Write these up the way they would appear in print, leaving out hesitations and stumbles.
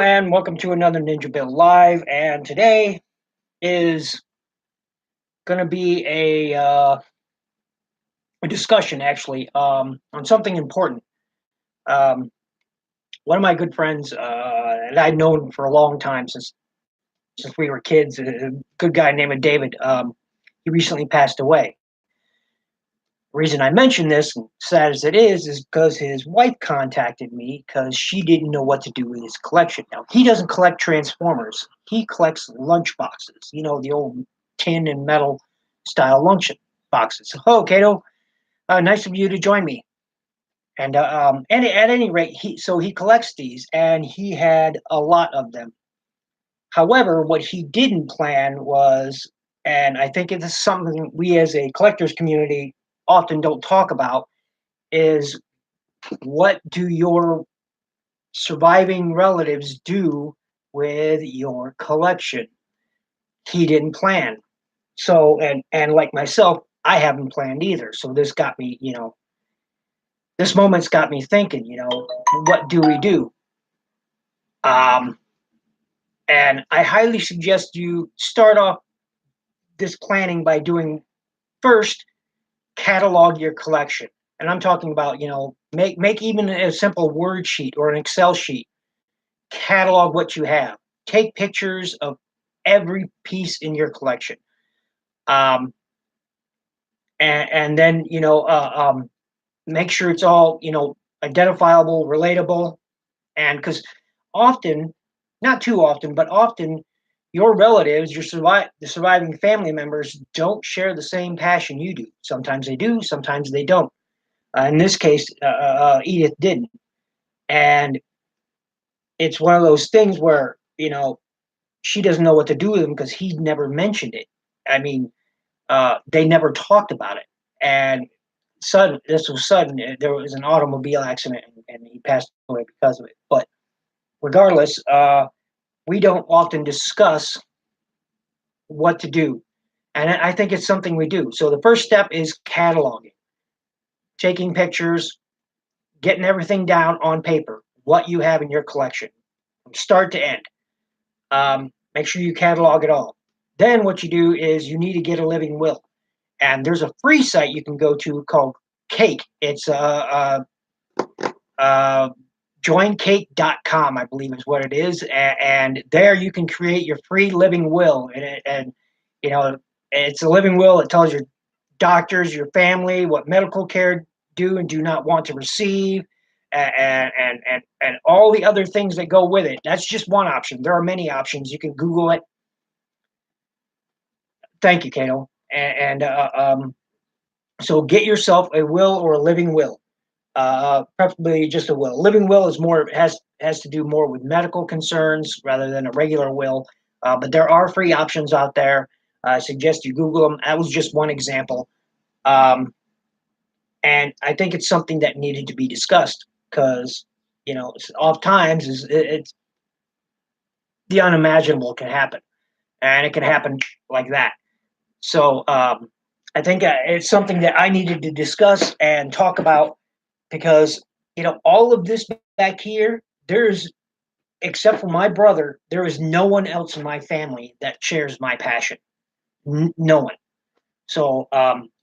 and welcome to another NinjaBill Live. And today is going to be a discussion, actually, on something important. Um, One of my good friends, that I've known for a long time since we were kids, a good guy named David. He recently passed away. The reason I mention this, sad as it is because his wife contacted me because she didn't know what to do with his collection. Now, he doesn't collect Transformers. He collects lunch boxes, the old tin and metal style lunch boxes. Oh, Cato, nice of you to join me. And at any rate, he collects these, and he had a lot of them. However, what he didn't plan was, and I think it is something we as a collectors community often don't talk about, is what do your surviving relatives do with your collection? He didn't plan. So, and like myself, I haven't planned either. So this moment's got me thinking, what do we do? Um, and I highly suggest you start off this planning by doing first catalog your collection. And I'm talking about, make even a simple word sheet or an Excel sheet. Catalog what you have. Take pictures of every piece in your collection. Um, and then, make sure it's all, identifiable, relatable. And because often, not too often, but often, your relatives, the surviving family members don't share the same passion you do. Sometimes they do, sometimes they don't. In this case, Edith didn't. And it's one of those things where, she doesn't know what to do with them because he never mentioned it. I mean, they never talked about it. And this was sudden. There was an automobile accident, and he passed away because of it. But regardless, we don't often discuss what to do. And I think it's something we do. So the first step is cataloging, taking pictures, getting everything down on paper, what you have in your collection, from start to end. Make sure you catalog it all. Then what you do is you need to get a living will. And there's a free site you can go to called Cake. It's joincake.com, I believe is what it is. And there you can create your free living will. And it's a living will that tells your doctors, your family, what medical care do and do not want to receive, and all the other things that go with it. That's just one option. There are many options. You can Google it. Thank you, Cato. So get yourself a will or a living will, preferably just a will. Living will is more has to do more with medical concerns rather than a regular will. But there are free options out there. I suggest you Google them. That was just one example. And I think it's something that needed to be discussed because, oftentimes it's the unimaginable can happen, and it can happen like that. So I think it's something that I needed to discuss and talk about because, all of this back here, except for my brother, there is no one else in my family that shares my passion. No one. So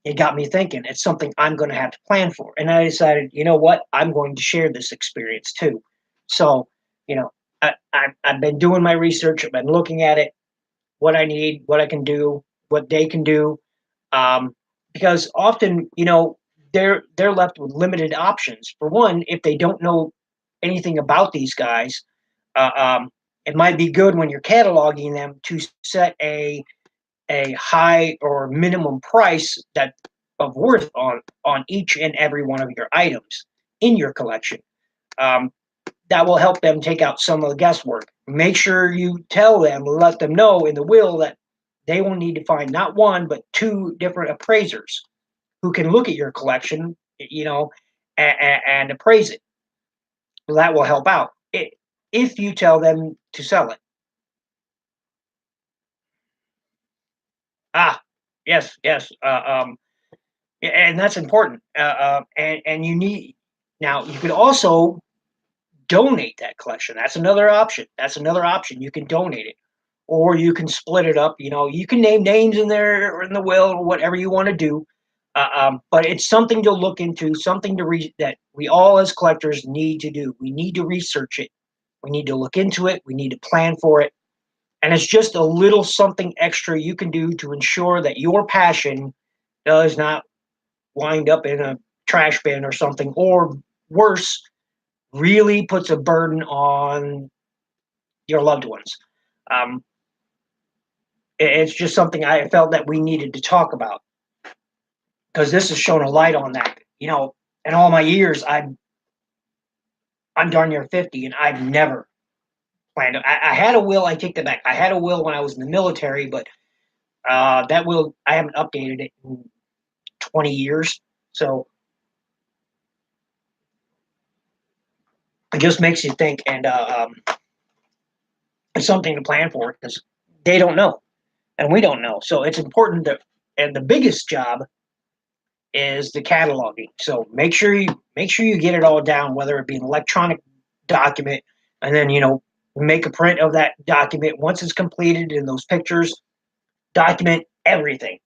it got me thinking. It's something I'm going to have to plan for. And I decided, you know what? I'm going to share this experience too. So, you know, I've been doing my research. I've been looking at it, what I need, what I can do, what they can do. Because often, they're left with limited options. For one, if they don't know anything about these guys, uh, um, it might be good when you're cataloging them to set a high or minimum price that of worth on each and every one of your items in your collection. Um, that will help them take out some of the guesswork. Make sure you let them know in the will that they will need to find not one but two different appraisers who can look at your collection, and appraise it. Well, that will help out if you tell them to sell it. Ah, yes, yes. And that's important. And you need now. You could also donate that collection. That's another option. That's another option. You can donate it, or you can split it up. You can name names in there or in the will or whatever you want to do. But it's something to look into, something that we all as collectors need to do. We need to research it. We need to look into it. We need to plan for it. And it's just a little something extra you can do to ensure that your passion does not wind up in a trash bin or something, or worse, really puts a burden on your loved ones. Um, it's just something I felt that we needed to talk about because this has shown a light on that. In all my years, I'm darn near 50, and I've never planned. I had a will. I take that back. I had a will when I was in the military, but that will I haven't updated it in 20 years. So it just makes you think, and it's something to plan for because they don't know, and we don't know. So it's important that, and the biggest job is the cataloging. So make sure you get it all down, whether it be an electronic document, and then make a print of that document once it's completed in those pictures. Document everything,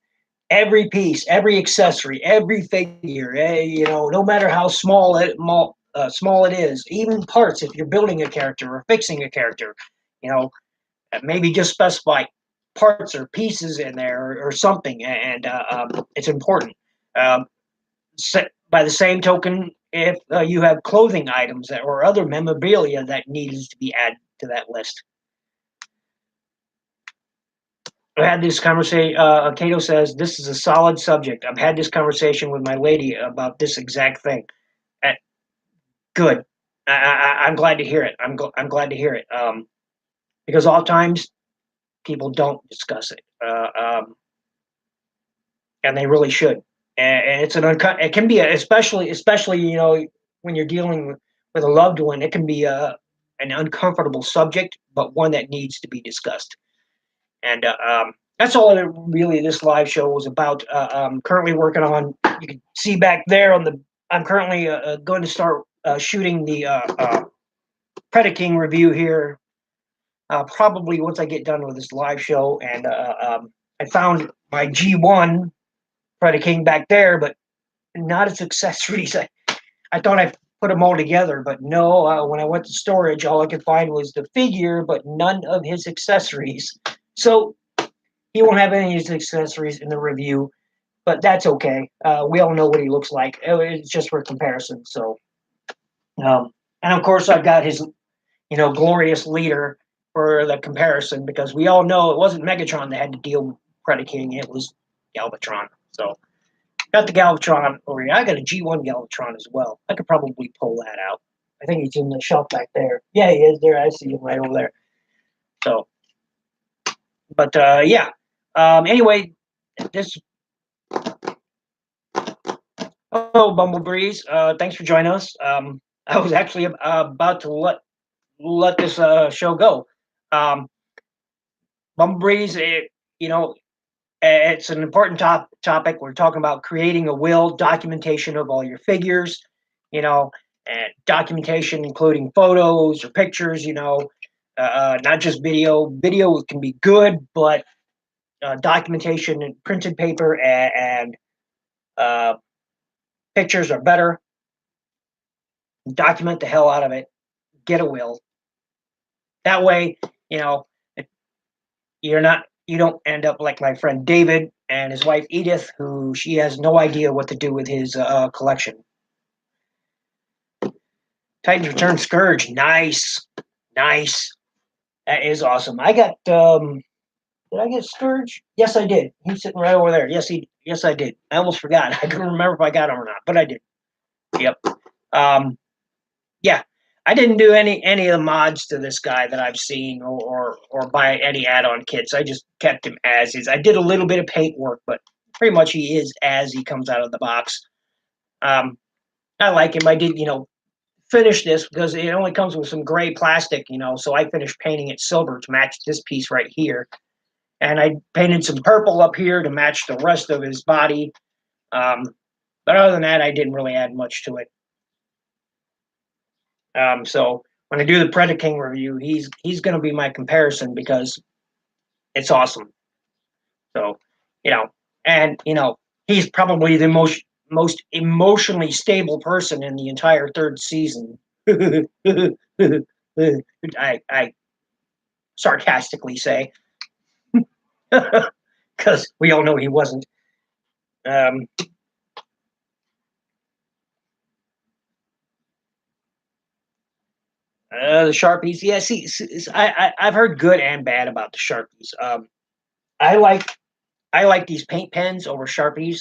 every piece, every accessory, every figure. No matter how small it is, even parts. If you're building a character or fixing a character, you know, maybe just specify parts or pieces in there or something, and it's important. Um, by the same token, if you have clothing items or other memorabilia that needs to be added to that list. I had this conversation. Cato says this is a solid subject. I've had this conversation with my lady about this exact thing. Uh, Good. I'm glad to hear it. I'm glad to hear it. Because oftentimes people don't discuss it, and they really should. And it's it can be especially when you're dealing with a loved one, it can be an uncomfortable subject, but one that needs to be discussed. And that's all really this live show was about. I'm currently working on. You can see back there on the. I'm currently going to start shooting the Predaking review here. Probably once I get done with this live show, and I found my G1 Predaking back there, but not its accessories. I thought I put them all together, but no. When I went to storage, all I could find was the figure, but none of his accessories. So he won't have any of his accessories in the review, but that's okay. We all know what he looks like. It's just for comparison. So, and of course, I've got his, glorious leader for the comparison because we all know it wasn't Megatron that had to deal with Predaking. It was Galvatron. So, got the Galvatron over here. I got a G1 Galvatron as well. I could probably pull that out. I think he's in the shelf back there. Yeah, he is there. I see him right over there. So, but yeah. Anyway, this. Oh, Bumblebreeze. Thanks for joining us. I was actually about to let this show go. Um, Bumblebreeze, it's an important topic. We're talking about creating a will, documentation of all your figures, and documentation including photos or pictures, not just video. Video can be good, but documentation and printed paper and uh, pictures are better. Document the hell out of it. Get a will. That way, you know, you don't end up like my friend David and his wife Edith, who she has no idea what to do with his collection. Titans Return Scourge, nice, nice. That is awesome. I got. Did I get Scourge? Yes, I did. He's sitting right over there. Yes, I did. I almost forgot. I couldn't remember if I got him or not, but I did. Yep. Yeah, I didn't do any of the mods to this guy that I've seen or buy any add-on kits. I just kept him as is. I did a little bit of paint work, but pretty much he is as he comes out of the box. I like him. I did, finish this because it only comes with some gray plastic, so I finished painting it silver to match this piece right here. And I painted some purple up here to match the rest of his body. But other than that, I didn't really add much to it. So when I do the Predator King review, he's going to be my comparison because it's awesome. So, you know, and he's probably the most emotionally stable person in the entire third season. I sarcastically say, because we all know he wasn't. Um, the Sharpies, yeah. See, I've heard good and bad about the Sharpies. I like I like these paint pens over Sharpies,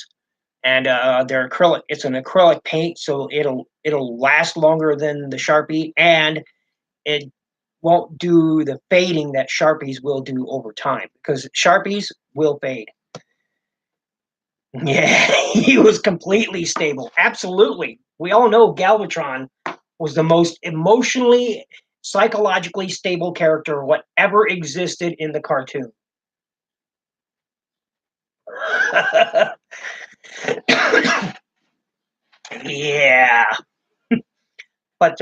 and they're acrylic. It's an acrylic paint, so it'll last longer than the Sharpie, and it won't do the fading that Sharpies will do over time because Sharpies will fade. Yeah, he was completely stable. Absolutely. We all know Galvatron was the most emotionally, psychologically stable character whatever existed in the cartoon. Yeah. But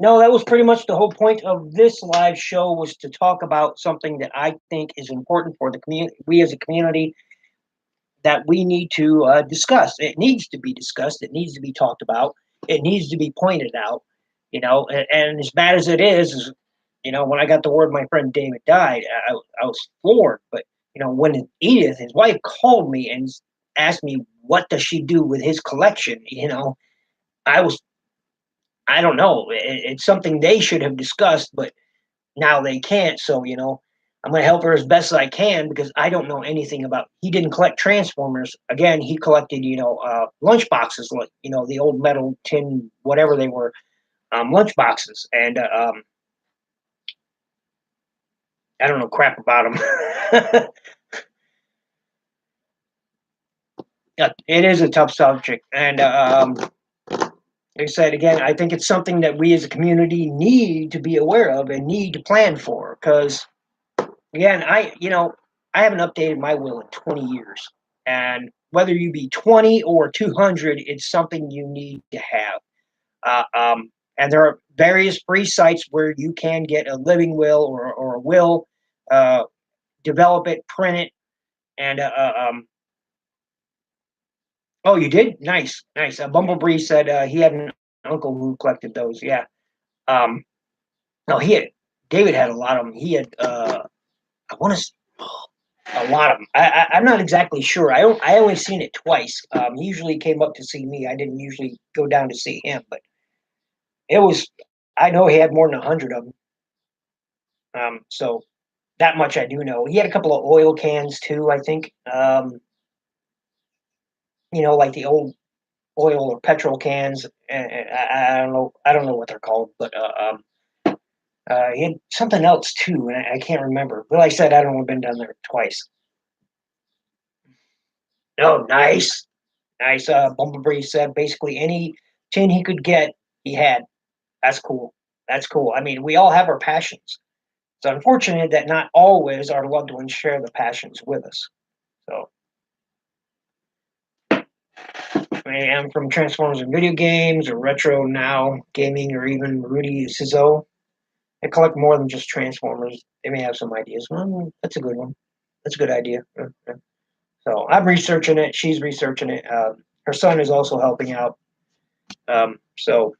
no, that was pretty much the whole point of this live show was to talk about something that I think is important for the community. We as a community that we need to discuss. It needs to be discussed. It needs to be talked about. It needs to be pointed out. And as bad as it is, when I got the word my friend David died, I was floored. But when Edith, his wife, called me and asked me what does she do with his collection, I was I don't know. It's something they should have discussed, but now they can't. So, I'm going to help her as best as I can because I don't know anything about. He didn't collect Transformers. Again, he collected, lunch boxes, like, the old metal tin, whatever they were, lunch boxes. And I don't know crap about them. Yeah, it is a tough subject. And like I said, again, I think it's something that we as a community need to be aware of and need to plan for because again, I haven't updated my will in 20 years. And whether you be 20 or 200, it's something you need to have. And there are various free sites where you can get a living will or a will, uh, develop it, print it. And, oh, you did? Nice, nice. Bumblebee said he had an uncle who collected those. Yeah. Um, no, David had a lot of them. He had, I want to a lot of them. I'm not exactly sure. I only seen it twice. He usually came up to see me. I didn't usually go down to see him, but it was. I know he had more than 100 of them. So that much I do know. He had a couple of oil cans too. I think. Like the old oil or petrol cans. And I don't know. I don't know what they're called, but he had something else too, and I can't remember. But like I said, I've only been down there twice. Oh, nice. Nice. Bumblebee said basically any tin he could get, he had. That's cool. That's cool. I mean, we all have our passions. It's unfortunate that not always our loved ones share the passions with us. So, I am from Transformers and video games, or retro now gaming, or even Rudy Sizzo. I collect more than just Transformers. They may have some ideas. Well, that's a good one. That's a good idea. So I'm researching it. She's researching it. Her son is also helping out. So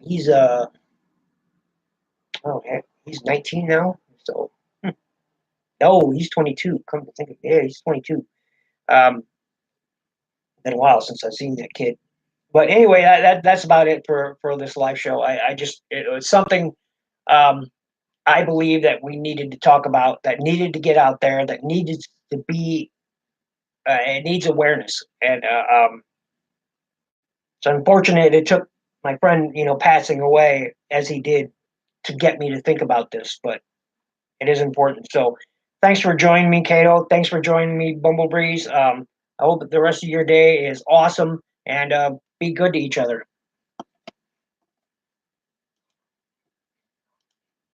he's oh heck, he's 19 now. So no, he's 22. Come to think of it, yeah, he's 22. Um, been a while since I've seen that kid. But anyway, that's about it for this live show. I just it was something um, I believe that we needed to talk about, that needed to get out there, that needed to be it needs awareness, and it's unfortunate it took my friend passing away as he did to get me to think about this, but it is important. So thanks for joining me, Cato. Thanks for joining me, Bumblebreeze. I hope that the rest of your day is awesome and be good to each other.